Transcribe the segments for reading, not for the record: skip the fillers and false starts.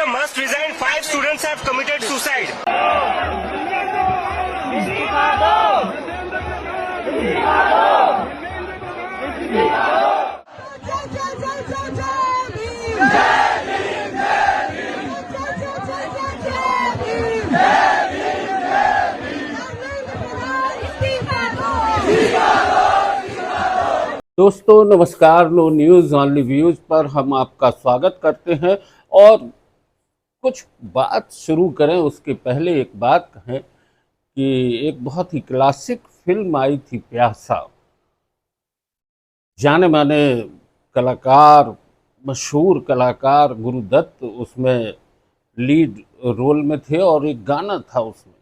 Minister must resign. 5 students have committed suicide. दोस्तों नमस्कार। No news only views पर हम आपका स्वागत करते हैं। और कुछ बात शुरू करें उसके पहले एक बात कहें कि एक बहुत ही क्लासिक फिल्म आई थी प्यासा। जाने माने कलाकार, मशहूर कलाकार गुरुदत्त उसमें लीड रोल में थे और एक गाना था उसमें,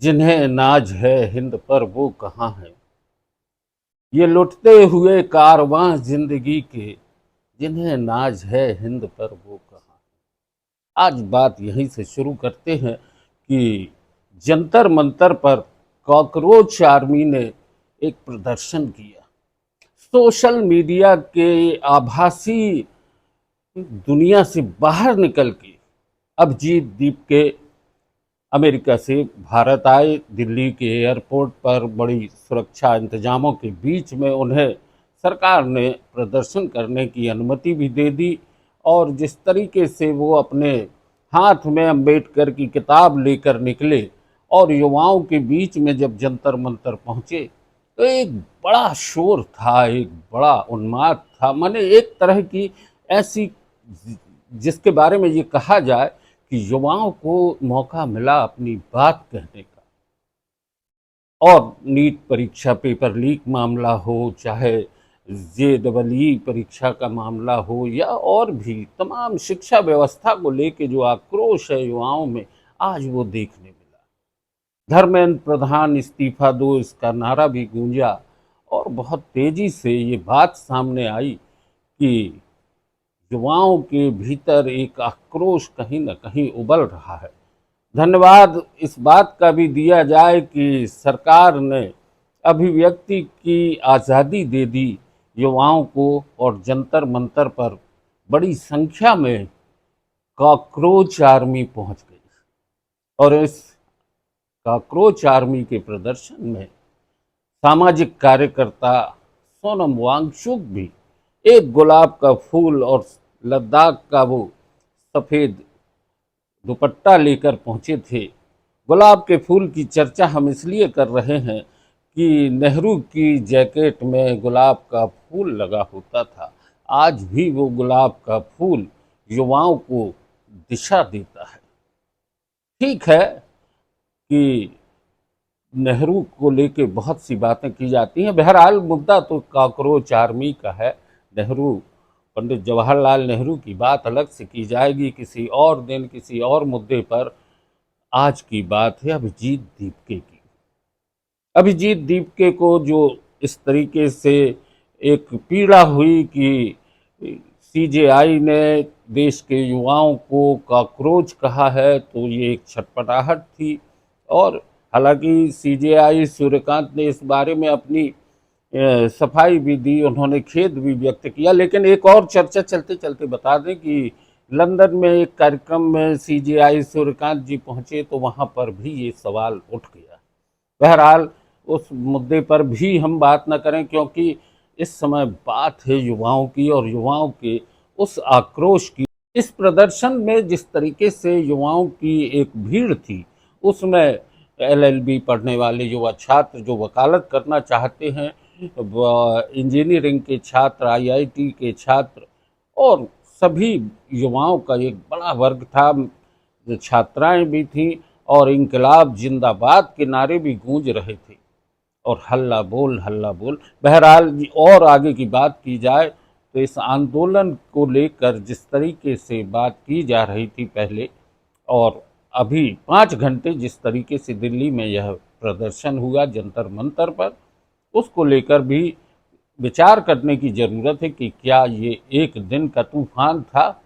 जिन्हें नाज है हिंद पर वो कहाँ है। ये लुटते हुए कारवां जिंदगी के, जिन्हें नाज है हिंद पर वो कहाँ। आज बात यहीं से शुरू करते हैं कि जंतर मंतर पर कॉकरोच आर्मी ने एक प्रदर्शन किया। सोशल मीडिया के आभासी दुनिया से बाहर निकल के अभिजीत दीप के अमेरिका से भारत आए। दिल्ली के एयरपोर्ट पर बड़ी सुरक्षा इंतजामों के बीच में उन्हें सरकार ने प्रदर्शन करने की अनुमति भी दे दी। और जिस तरीके से वो अपने हाथ में अंबेडकर की किताब लेकर निकले और युवाओं के बीच में जब जंतर मंतर पहुँचे तो एक बड़ा शोर था, एक बड़ा उन्माद था। माने एक तरह की ऐसी जिसके बारे में ये कहा जाए कि युवाओं को मौका मिला अपनी बात कहने का। और नीट परीक्षा पेपर लीक मामला हो, चाहे JEE परीक्षा का मामला हो, या और भी तमाम शिक्षा व्यवस्था को लेके जो आक्रोश है युवाओं में, आज वो देखने मिला। धर्मेंद्र प्रधान इस्तीफा दो, इसका नारा भी गूंजा और बहुत तेजी से ये बात सामने आई कि युवाओं के भीतर एक आक्रोश कहीं न कहीं उबल रहा है। धन्यवाद इस बात का भी दिया जाए कि सरकार ने अभिव्यक्ति की आज़ादी दे दी युवाओं को, और जंतर मंतर पर बड़ी संख्या में कॉकरोच आर्मी पहुंच गई। और इस कॉकरोच आर्मी के प्रदर्शन में सामाजिक कार्यकर्ता सोनम वांगचुक भी एक गुलाब का फूल और लद्दाख का वो सफ़ेद दुपट्टा लेकर पहुंचे थे। गुलाब के फूल की चर्चा हम इसलिए कर रहे हैं कि नेहरू की जैकेट में गुलाब का फूल लगा होता था। आज भी वो गुलाब का फूल युवाओं को दिशा देता है। ठीक है कि नेहरू को लेके बहुत सी बातें की जाती हैं, बहरहाल मुद्दा तो कॉकरोच आर्मी का है। नेहरू, पंडित जवाहरलाल नेहरू की बात अलग से की जाएगी किसी और दिन, किसी और मुद्दे पर। आज की बात है अभिजीत दीपके की। अभिजीत दीपके को जो इस तरीके से एक पीड़ा हुई कि CJI ने देश के युवाओं को कॉकरोच कहा है, तो ये एक छटपटाहट थी। और हालांकि CJI सूर्यकांत ने इस बारे में अपनी सफाई भी दी, उन्होंने खेद भी व्यक्त किया। लेकिन एक और चर्चा चलते चलते बता दें कि लंदन में एक कार्यक्रम में CJI सूर्यकांत जी पहुंचे तो वहां पर भी ये सवाल उठ गया। बहरहाल उस मुद्दे पर भी हम बात न करें, क्योंकि इस समय बात है युवाओं की और युवाओं के उस आक्रोश की। इस प्रदर्शन में जिस तरीके से युवाओं की एक भीड़ थी, उसमें LLB पढ़ने वाले युवा छात्र जो वकालत करना चाहते हैं, इंजीनियरिंग के छात्र, IIT के छात्र और सभी युवाओं का एक बड़ा वर्ग था। छात्राएं भी थीं और इंकलाब जिंदाबाद के नारे भी गूंज रहे थे और हल्ला बोल हल्ला बोल। बहरहाल और आगे की बात की जाए तो इस आंदोलन को लेकर जिस तरीके से बात की जा रही थी पहले, और अभी 5 घंटे जिस तरीके से दिल्ली में यह प्रदर्शन हुआ जंतर मंतर पर, उसको लेकर भी विचार करने की ज़रूरत है कि क्या ये एक दिन का तूफान था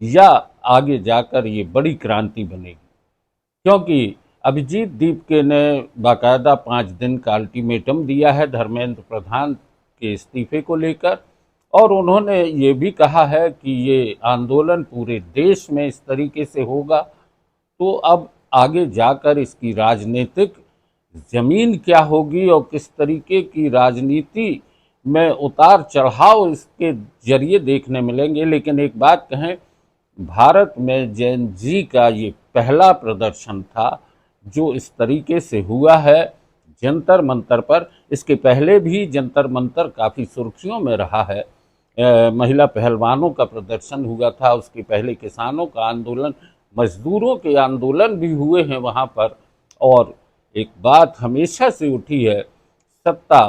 या आगे जाकर ये बड़ी क्रांति बनेगी। क्योंकि अभिजीत दीपके ने बाकायदा 5 दिन का अल्टीमेटम दिया है धर्मेंद्र प्रधान के इस्तीफे को लेकर, और उन्होंने ये भी कहा है कि ये आंदोलन पूरे देश में इस तरीके से होगा, तो अब आगे जाकर इसकी राजनीतिक जमीन क्या होगी और किस तरीके की राजनीति में उतार चढ़ाव इसके जरिए देखने मिलेंगे। लेकिन एक बात कहें, भारत में जेन जी का ये पहला प्रदर्शन था जो इस तरीके से हुआ है जंतर मंतर पर। इसके पहले भी जंतर मंतर काफ़ी सुर्खियों में रहा है। महिला पहलवानों का प्रदर्शन हुआ था, उसके पहले किसानों का आंदोलन, मजदूरों के आंदोलन भी हुए हैं वहाँ पर। और एक बात हमेशा से उठी है, सत्ता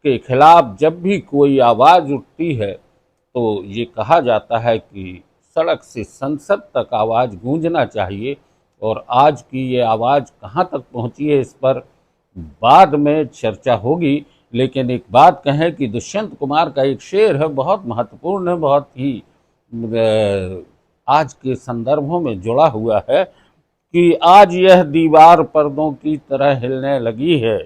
के खिलाफ जब भी कोई आवाज़ उठती है तो ये कहा जाता है कि सड़क से संसद तक आवाज़ गूंजना चाहिए। और आज की ये आवाज़ कहाँ तक पहुँची है इस पर बाद में चर्चा होगी। लेकिन एक बात कहें कि दुष्यंत कुमार का एक शेर है, बहुत महत्वपूर्ण है, बहुत ही आज के संदर्भों में जुड़ा हुआ है कि आज यह दीवार पर्दों की तरह हिलने लगी है,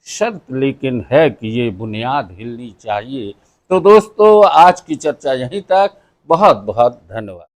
शर्त लेकिन है कि ये बुनियाद हिलनी चाहिए। तो दोस्तों, आज की चर्चा यहीं तक। बहुत बहुत धन्यवाद।